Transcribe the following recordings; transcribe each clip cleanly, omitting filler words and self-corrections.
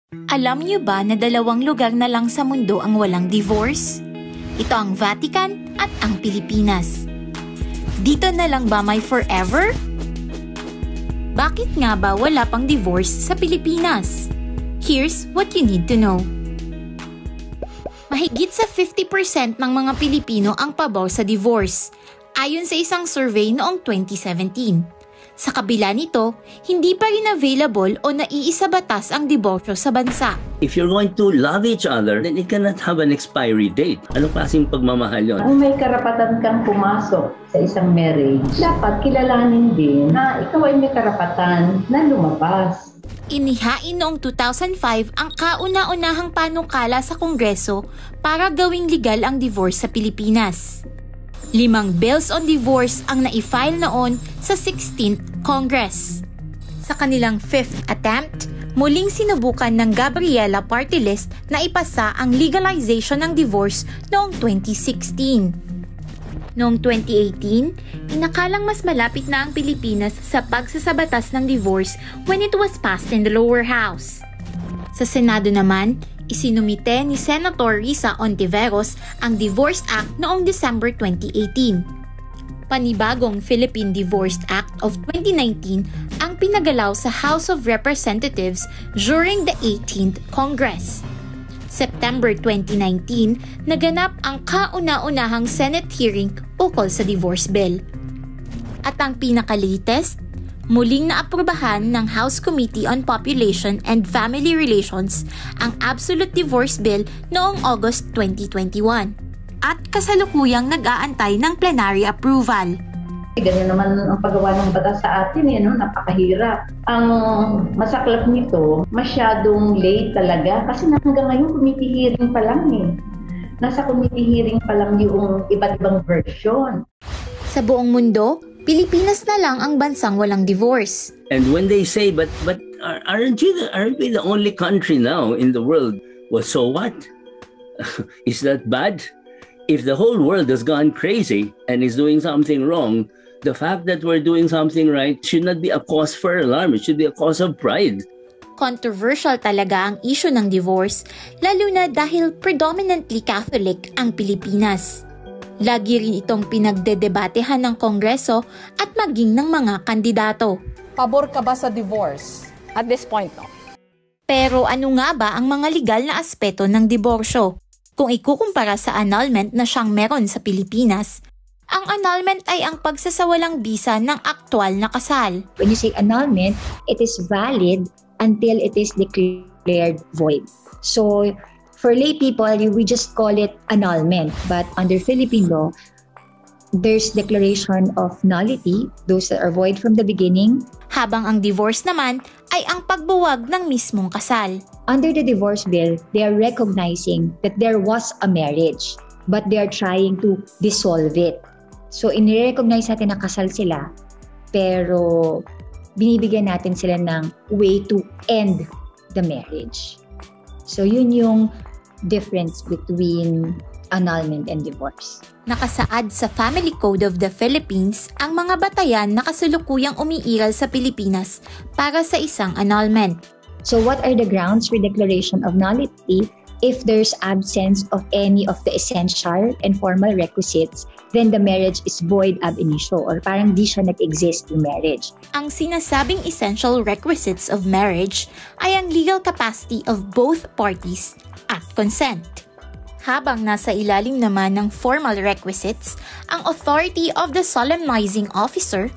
Alam niyo ba na 2 lugar na lang sa mundo ang walang divorce? Ito ang Vatican at ang Pilipinas. Dito na lang ba may forever? Bakit nga ba wala pang divorce sa Pilipinas? Here's what you need to know. Mahigit sa 50% ng mga Pilipino ang pabor sa divorce, ayon sa isang survey noong 2017. Sa kabila nito, hindi pa rin available o naiisa batas ang diborsyo sa bansa. If you're going to love each other, then it cannot have an expiry date. Anong klaseng pagmamahal yun? Kung may karapatan kang pumasok sa isang marriage, dapat kilalanin din na ikaw ay may karapatan na lumabas. Inihain noong 2005 ang kauna-unahang panukala sa Kongreso para gawing legal ang divorce sa Pilipinas. 5 bills on divorce ang na-file noon sa 16th Congress. Sa kanilang 5th attempt, muling sinubukan ng Gabriela Party List na ipasa ang legalization ng divorce noong 2016. Noong 2018, inakalang mas malapit na ang Pilipinas sa pagsasabatas ng divorce when it was passed in the lower house. Sa Senado naman, isinumite ni Senator Risa Ontiveros ang Divorce Act noong December 2018. Panibagong Philippine Divorce Act of 2019 ang pinagalaw sa House of Representatives during the 18th Congress. September 2019, naganap ang kauna-unahang Senate hearing ukol sa divorce bill. At ang pinaka-latest, muling naaprubahan ng House Committee on Population and Family Relations ang Absolute Divorce Bill noong August 2021 at kasalukuyang nag-aantay ng plenary approval. Ganyan naman ang paggawa ng batas sa atin, napakahirap. Ang masaklap nito, masyadong late talaga kasi hanggang ngayon committee hearing pa lang Nasa committee hearing pa lang yung iba't ibang version. Sa buong mundo, Pilipinas na lang ang bansang walang divorce. And when they say, but aren't we the only country now in the world? Well, so what? Is that bad? If the whole world has gone crazy and is doing something wrong, the fact that we're doing something right should not be a cause for alarm. It should be a cause of pride. Controversial talaga ang issue ng divorce, lalo na dahil predominantly Catholic ang Pilipinas. Lagi rin itong pinagdedebatehan ng Kongreso at maging ng mga kandidato. Pabor ka ba sa divorce? At this point, no. Pero ano nga ba ang mga legal na aspeto ng diborsyo? Kung ikukumpara sa annulment na siyang meron sa Pilipinas, ang annulment ay ang pagsasawalang-bisa ng aktwal na kasal. When you say annulment, it is valid until it is declared void. So, for lay people, we just call it annulment. But under Philippine law, there's declaration of nullity, those that are void from the beginning. Habang ang divorce naman ay ang pagbuwag ng mismong kasal. Under the divorce bill, they are recognizing that there was a marriage, but they are trying to dissolve it. So, inirecognize natin na kasal sila, pero binibigyan natin sila ng way to end the marriage. So, yun yung difference between annulment and divorce. Nakasaad sa Family Code of the Philippines ang mga batayan na kasalukuyang umiiral sa Pilipinas para sa isang annulment. So what are the grounds for declaration of nullity? If there's absence of any of the essential and formal requisites, then the marriage is void ab initio, or parang di siya nag-exist yung marriage. Ang sinasabing essential requisites of marriage ay ang legal capacity of both parties at consent. Habang nasa ilalim naman ng formal requisites, ang authority of the solemnizing officer,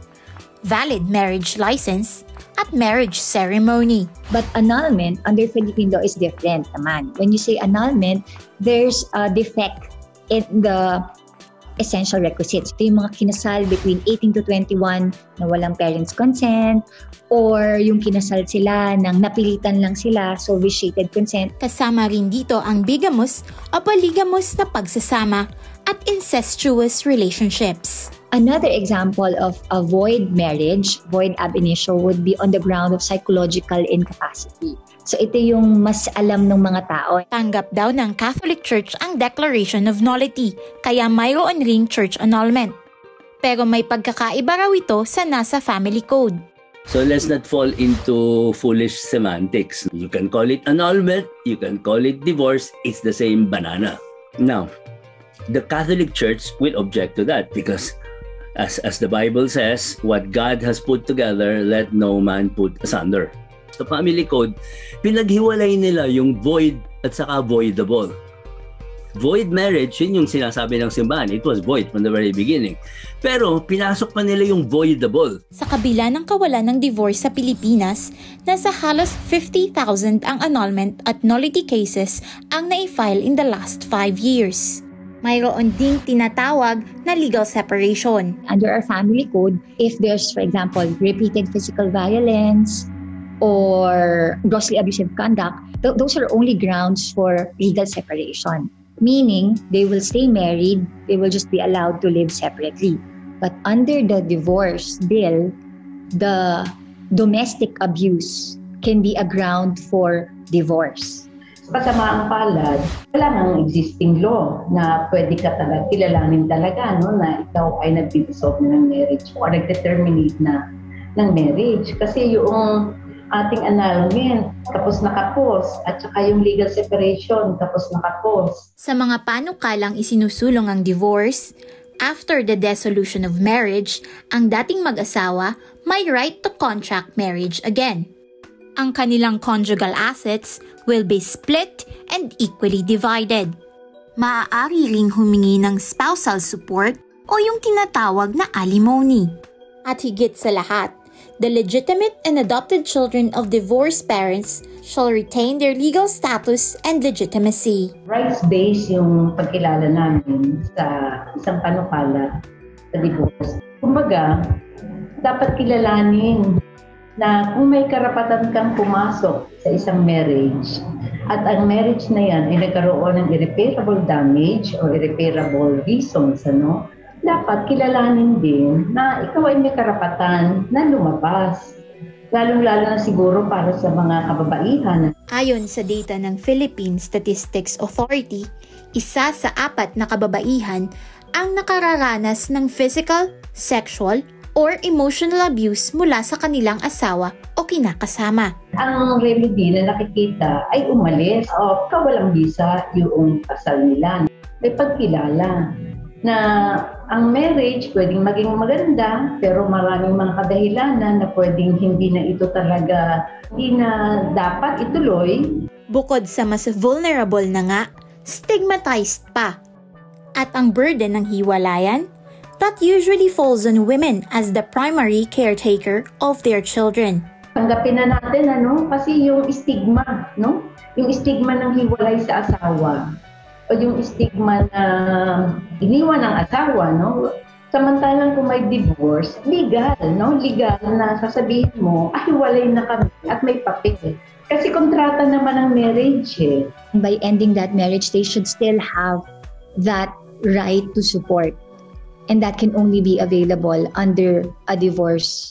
valid marriage license, at marriage ceremony. But annulment under Philippine law is different naman. When you say annulment, there's a defect in the essential requisites. Ito yung mga kinasal between 18 to 21 na walang parents' consent, or yung kinasal sila nang napilitan lang sila, so vitiated consent. Kasama rin dito ang bigamous o polygamous na pagsasama at incestuous relationships. Another example of a void marriage, void ab initio, would be on the ground of psychological incapacity. So ito yung mas alam ng mga tao. Tanggap daw ng Catholic Church ang Declaration of Nullity, kaya mayroon ring church annulment. Pero may pagkakaiba raw ito sa nasa Family Code. So let's not fall into foolish semantics. You can call it annulment, you can call it divorce, it's the same banana. Now, the Catholic Church will object to that because as the Bible says, what God has put together, let no man put asunder. Sa family code, pinaghiwalay nila yung void at saka voidable. Void marriage, yun yung sinasabi ng simbahan. It was void from the very beginning. Pero pinasok pa nila yung voidable. Sa kabila ng kawalan ng divorce sa Pilipinas, nasa halos 50,000 ang annulment at nullity cases ang na-file in the last 5 years. Mayroon ding tinatawag na legal separation. Under our family code, if there's, for example, repeated physical violence or grossly abusive conduct, those are only grounds for legal separation. Meaning, they will stay married, they will just be allowed to live separately. But under the divorce bill, the domestic abuse can be a ground for divorce. Kasamaang palad, wala nang existing law na pwede ka talaga, kilalanin talaga no, na ikaw ay nag-dissolve ng marriage or nag-determinate na ng marriage. Kasi yung ating annulment, kapos na kapos, at saka yung legal separation, kapos na kapos. Sa mga panukalang isinusulong ang divorce, after the dissolution of marriage, ang dating mag-asawa may right to contract marriage again. Ang kanilang conjugal assets will be split and equally divided. Maaari ring humingi ng spousal support o yung tinatawag na alimony. At higit sa lahat, the legitimate and adopted children of divorced parents shall retain their legal status and legitimacy. Rights-based yung pagkilala namin sa isang panukala sa divorce. Kumbaga, dapat kilalanin na kung may karapatan kang pumasok sa isang marriage at ang marriage na yan ay nagkaroon ng irreparable damage or irreparable reasons, dapat kilalanin din na ikaw ay may karapatan na lumabas. Lalong-lalo na siguro para sa mga kababaihan. Ayon sa data ng Philippine Statistics Authority, 1 sa 4 na kababaihan ang nakararanas ng physical, sexual, or emotional abuse mula sa kanilang asawa o kinakasama. Ang remedy na nakikita ay umalis o kawalang bisa yung kasal nila. May pagkilala na ang marriage pwedeng maging maganda pero maraming mga kadahilanan na pwedeng hindi na ito talaga, hindi na dapat ituloy. Bukod sa mas vulnerable na nga, stigmatized pa. At ang burden ng hiwalayan, that usually falls on women as the primary caretaker of their children. Tanggapin na natin kasi yung stigma, yung stigma ng hiwalay sa asawa. O yung stigma na iniwan ng asawa, samantalang kung may divorce, legal, legal na sasabihin mo, hiwalay na kami at may papel. Kasi kontrata naman ang marriage eh. By ending that marriage, they should still have that right to support. And that can only be available under a divorce